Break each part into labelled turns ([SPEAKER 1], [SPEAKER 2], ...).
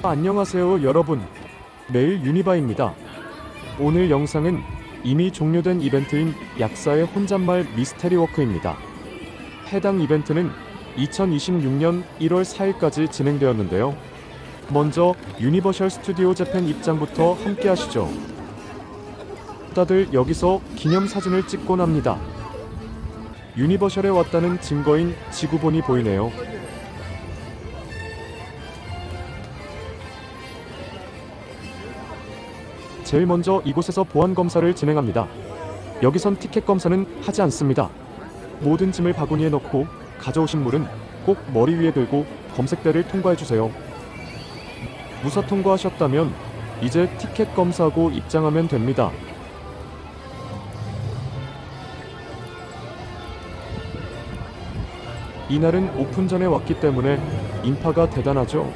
[SPEAKER 1] 안녕하세요 여러분, 매일 유니바입니다. 오늘 영상은 이미 종료된 이벤트인 약사의 혼잣말 미스테리 워크입니다. 해당 이벤트는 2026년 1월 4일까지 진행되었는데요. 먼저 유니버셜 스튜디오 재팬 입장부터 함께 하시죠. 다들 여기서 기념사진을 찍곤 합니다. 유니버셜에 왔다는 증거인 지구본이 보이네요. 제일 먼저 이곳에서 보안검사를 진행합니다. 여기선 티켓 검사는 하지 않습니다. 모든 짐을 바구니에 넣고 가져오신 물은 꼭 머리 위에 들고 검색대를 통과해주세요. 무사 통과하셨다면 이제 티켓 검사하고 입장하면 됩니다. 이날은 오픈 전에 왔기 때문에 인파가 대단하죠.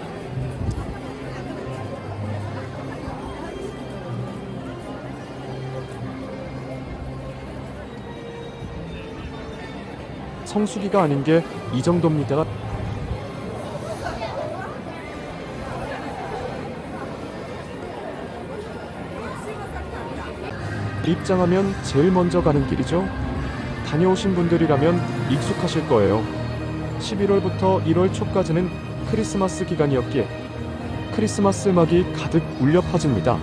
[SPEAKER 1] 성수기가 아닌 게 이 정도입니다. 입장하면 제일 먼저 가는 길이죠. 다녀오신 분들이라면 익숙하실 거예요. 11월부터 1월 초까지는 크리스마스 기간이었기에 크리스마스 음악이 가득 울려 퍼집니다.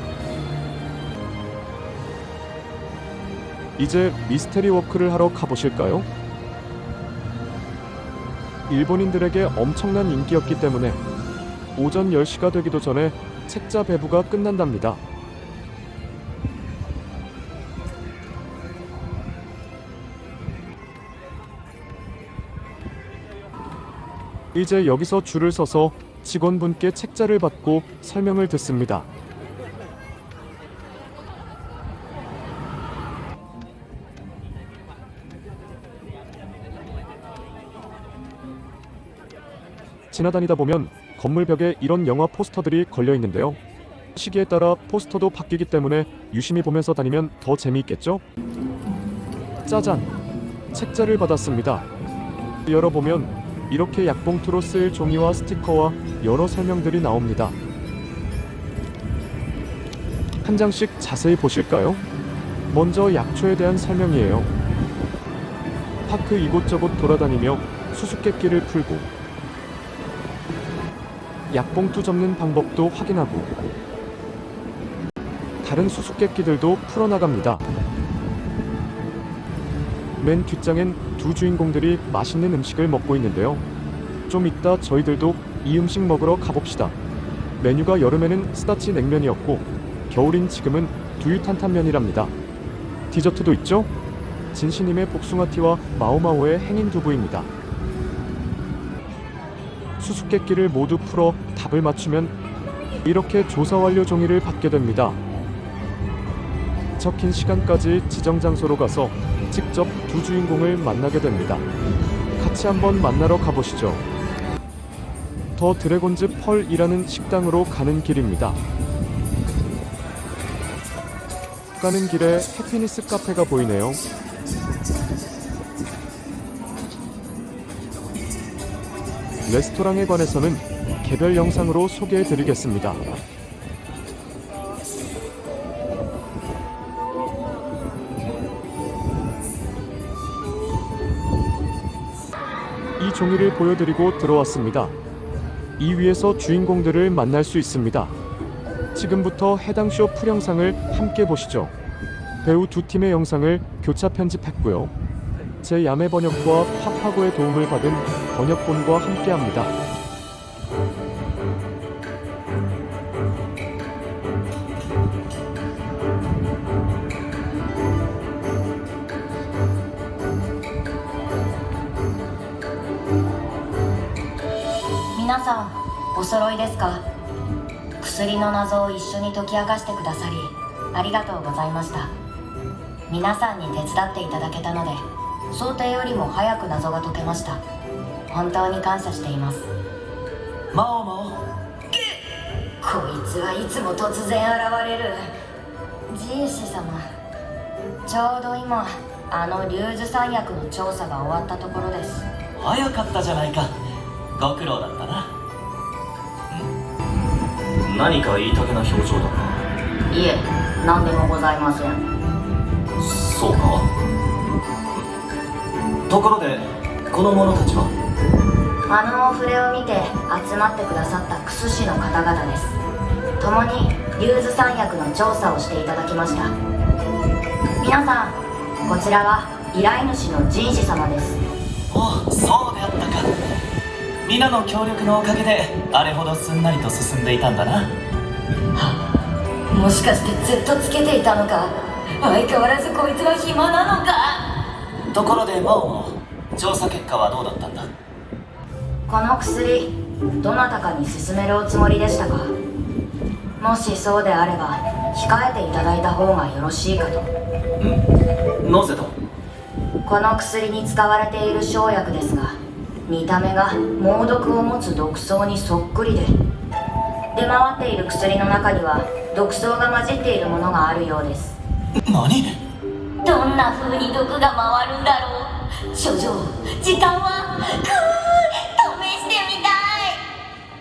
[SPEAKER 1] 이제 미스테리 워크를 하러 가보실까요? 일본인들에게 엄청난 인기였기 때문에 오전 10시가 되기도 전에 책자 배부가 끝난답니다. 이제 여기서 줄을 서서 직원분께 책자를 받고 설명을 듣습니다. 지나다니다 보면 건물 벽에 이런 영화 포스터들이 걸려 있는데요. 시기에 따라 포스터도 바뀌기 때문에 유심히 보면서 다니면 더 재미있겠죠? 짜잔! 책자를 받았습니다. 열어보면 이렇게 약봉투로 쓸 종이와 스티커와 여러 설명들이 나옵니다. 한 장씩 자세히 보실까요? 먼저 약초에 대한 설명이에요. 파크 이곳저곳 돌아다니며 수수께끼를 풀고 약봉투 접는 방법도 확인하고 다른 수수께끼들도 풀어나갑니다. 맨 뒷장엔 두 주인공들이 맛있는 음식을 먹고 있는데요. 좀 이따 저희들도 이 음식 먹으러 가봅시다. 메뉴가 여름에는 스다치 냉면이었고 겨울인 지금은 두유 탄탄면이랍니다. 디저트도 있죠? 진시님의 복숭아티와 마오마오의 행인 두부입니다. 수수께끼를 모두 풀어 답을 맞추면 이렇게 조사 완료 종이를 받게 됩니다. 적힌 시간까지 지정 장소로 가서 직접 두 주인공을 만나게 됩니다. 같이 한번 만나러 가보시죠. 더 드래곤즈 펄이라는 식당으로 가는 길입니다. 가는 길에 해피니스 카페가 보이네요. 레스토랑에 관해서는 개별 영상으로 소개해드리겠습니다. 이 종이를 보여드리고 들어왔습니다. 이 위에서 주인공들을 만날 수 있습니다. 지금부터 해당 쇼 풀영상을 함께 보시죠. 배우 두 팀의 영상을 교차 편집했고요. 제 야매 번역과 파파고의 도움을 받은 번역본과 함께합니다.
[SPEAKER 2] 皆さん、お揃いですか？薬の謎を一緒に解き明かしてくださりありがとうございました。皆さんに手伝っていただけたので想定よりも早く謎が解けました。本当に感謝しています。マオマオ、こいつはいつも突然現れる。ジンシ様、ちょうど今あのリューズ山脈の調査が終わったところです。
[SPEAKER 3] 早かったじゃないか。ご苦労だったな。何か言いたげな表情だな。
[SPEAKER 2] いえ、何でもございません。
[SPEAKER 3] そうか。ところでこの者たちは？
[SPEAKER 2] あのお触れを見て集まってくださったクス氏の方々です。共に竜頭山脈の調査をしていただきました。皆さん、こちらは依頼主の神使様です。
[SPEAKER 3] ああ、そうであったか。皆の協力のおかげであれほどすんなりと進んでいたんだな。
[SPEAKER 2] もしかしてずっとつけていたのか。相変わらずこいつは暇なのか。
[SPEAKER 3] ところでマオの調査結果はどうだったんだ？
[SPEAKER 2] この薬、どなたかに勧めるおつもりでしたか？もしそうであれば控えていただいた方がよろしいかと。
[SPEAKER 3] なぜだ？
[SPEAKER 2] この薬に使われている生薬ですが、見た目が猛毒を持つ毒草にそっくりで、出回っている薬の中には毒草が混じっているものがあるようです。
[SPEAKER 3] 何？
[SPEAKER 2] どんな風に毒が回るんだろう。少女、時間は試してみたい。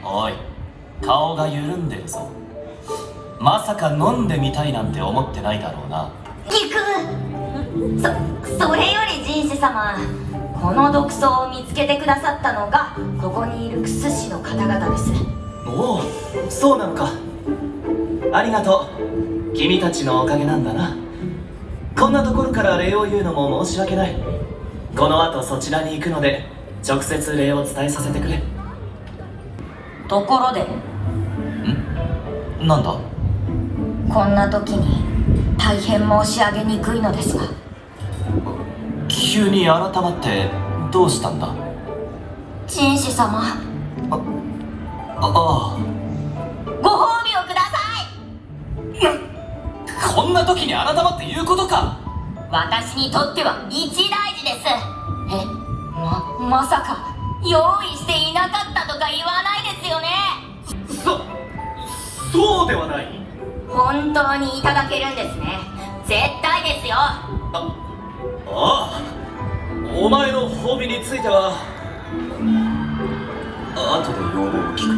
[SPEAKER 3] おい、顔が緩んでるぞ。まさか飲んでみたいなんて思ってないだろうな。
[SPEAKER 2] ギク。それより神使様、この毒草を見つけてくださったのがここにいるクス氏の方々です。
[SPEAKER 3] おお、そうなのか。ありがとう。君たちのおかげなんだな。こんなところから礼を言うのも申し訳ない。この後そちらに行くので直接礼を伝えさせてくれ。
[SPEAKER 2] ところで、
[SPEAKER 3] なんだ？
[SPEAKER 2] こんな時に大変申し上げにくいのですが、
[SPEAKER 3] 急に改まってどうしたんだ？
[SPEAKER 2] 神使様、
[SPEAKER 3] ああ、
[SPEAKER 2] ご褒美をください。
[SPEAKER 3] こんな時に改まって言うことか。
[SPEAKER 2] 私にとっては一大事です。まさか用意していなかったとか言わないですよね。
[SPEAKER 3] そうではない。
[SPEAKER 2] 本当にいただけるんですね。絶対ですよ。
[SPEAKER 3] ああ、お前の褒美については後で要望を聞く。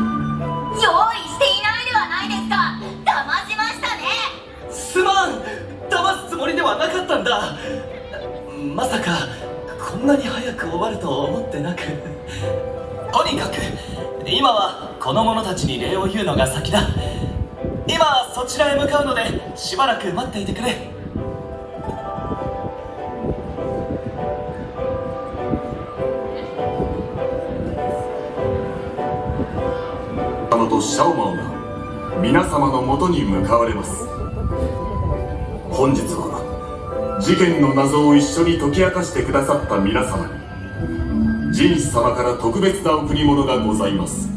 [SPEAKER 2] 用意していないではないですか。騙しましたね。
[SPEAKER 3] すまん、騙すつもりではなかったんだ。まさかこんなに早く終わると思ってなく。とにかく今はこの者たちに礼を言うのが先だ。今そちらへ向かうのでしばらく待っていてくれ。
[SPEAKER 4] 様とシャオマオが皆様のもとに向かわれます。本日は事件の謎を一緒に解き明かしてくださった皆様に神使様から特別な贈り物がございます。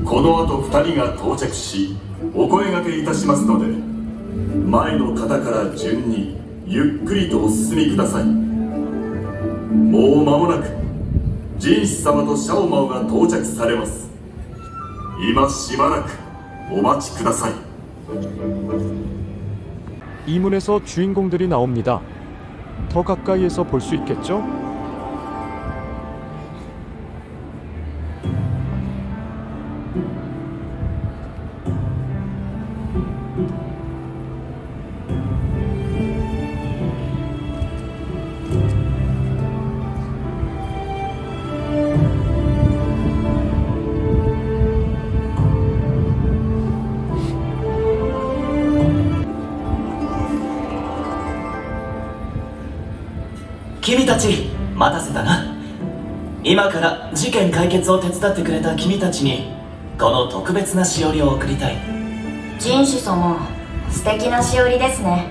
[SPEAKER 4] この後2人が到着しお声掛けいたしますので、前の方から順にゆっくりとお進みください。もう間もなく神使様とシャオマオが到着されます。今しばらくお待ちください。
[SPEAKER 1] 이문에서 주인공들이 나옵니다. 더 가까이에서 볼 수 있겠죠?
[SPEAKER 3] 君たち待たせたな。今から事件解決を手伝ってくれた君たちにこの特別なしおりを贈りたい。
[SPEAKER 2] 神使様、素敵なしおりですね。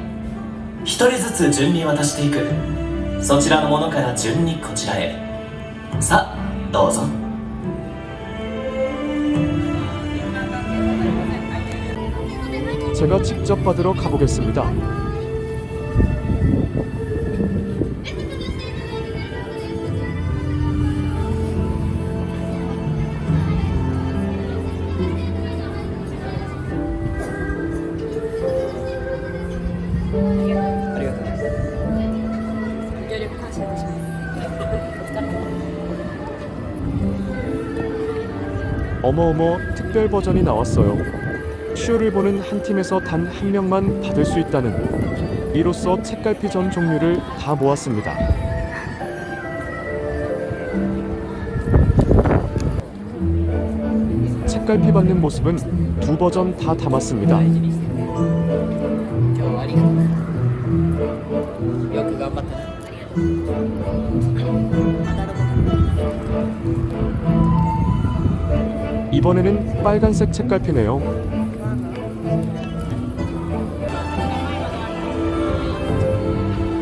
[SPEAKER 3] 一人ずつ順に渡していく。そちらのものから順にこちらへ。さあどうぞ。
[SPEAKER 1] 제가 직접 받으러 가보겠습니다. 어머어머, 특별 버전이 나왔어요. 쇼를 보는 한 팀에서 단 한 명만 받을 수 있다는, 이로써 책갈피 전 종류를 다 모았습니다. 책갈피 받는 모습은 두 버전 다 담았습니다.
[SPEAKER 5] 今日はありがとう。よく頑張ったな。
[SPEAKER 1] 이번에는 빨간색 책갈피네요.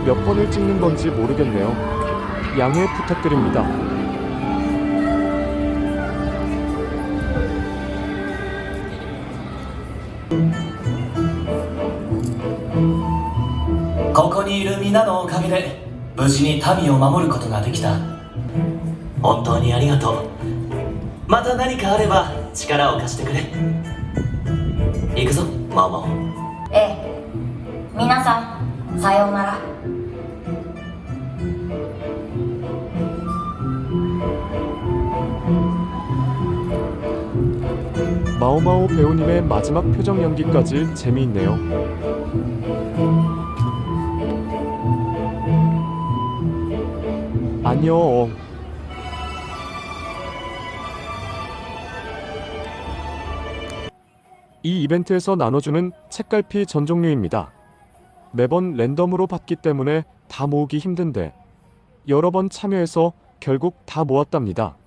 [SPEAKER 1] 몇 번을 찍는 건지 모르겠네요. 양해 부탁드립니다.
[SPEAKER 3] ここにいる皆のおかげで無事に民を守ることができた。本当にありがとう。また何かあれば力を貸してくれ。行くぞ、マオマオ。
[SPEAKER 2] ええ、皆さんさようなら。
[SPEAKER 1] 마오마오 배우님의 마지막 표정 연기까지 재미있네요. 안녕. 이 이벤트에서 나눠주는 책갈피 전 종류입니다. 매번 랜덤으로 받기 때문에 다 모으기 힘든데 여러 번 참여해서 결국 다 모았답니다.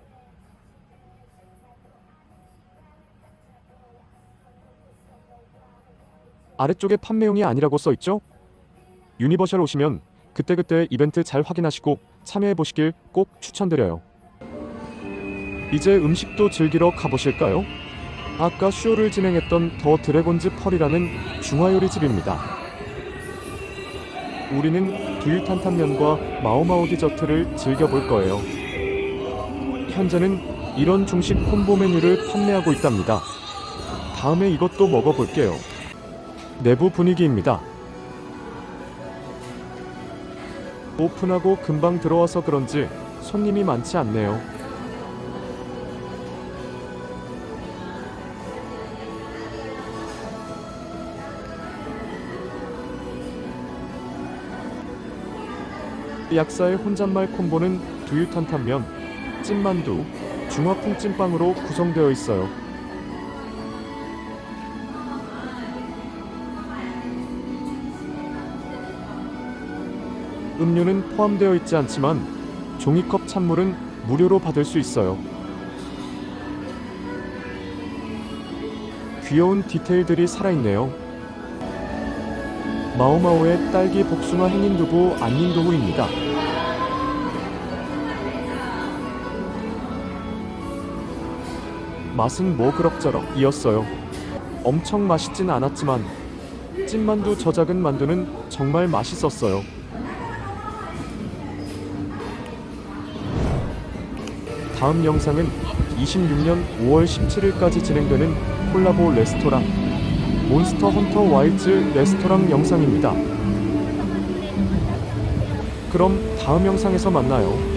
[SPEAKER 1] 아래쪽에 판매용이 아니라고 써있죠? 유니버셜 오시면 그때그때 이벤트 잘 확인하시고 참여해보시길 꼭 추천드려요. 이제 음식도 즐기러 가보실까요? 아까 쇼를 진행했던 더 드래곤즈 펄이라는 중화요리집입니다. 우리는 두유탄탄면과 마오마오 디저트를 즐겨볼 거예요. 현재는 이런 중식 콤보 메뉴를 판매하고 있답니다. 다음에 이것도 먹어볼게요. 내부 분위기입니다. 오픈하고 금방 들어와서 그런지 손님이 많지 않네요. 약사의 혼잣말 콤보는 두유탄탄면, 찐만두, 중화풍 찐빵으로 구성되어 있어요. 음료는 포함되어 있지 않지만 종이컵 찬물은 무료로 받을 수 있어요. 귀여운 디테일들이 살아있네요. 마오마오의 딸기 복숭아 행인두부 안닝두부입니다. 맛은 뭐 그럭저럭 이었어요. 엄청 맛있진 않았지만 찐만두 저 작은 만두는 정말 맛있었어요. 다음 영상은 26년 5월 17일까지 진행되는 콜라보 레스토랑 몬스터 헌터 와일즈 레스토랑 영상입니다. 그럼 다음 영상에서 만나요.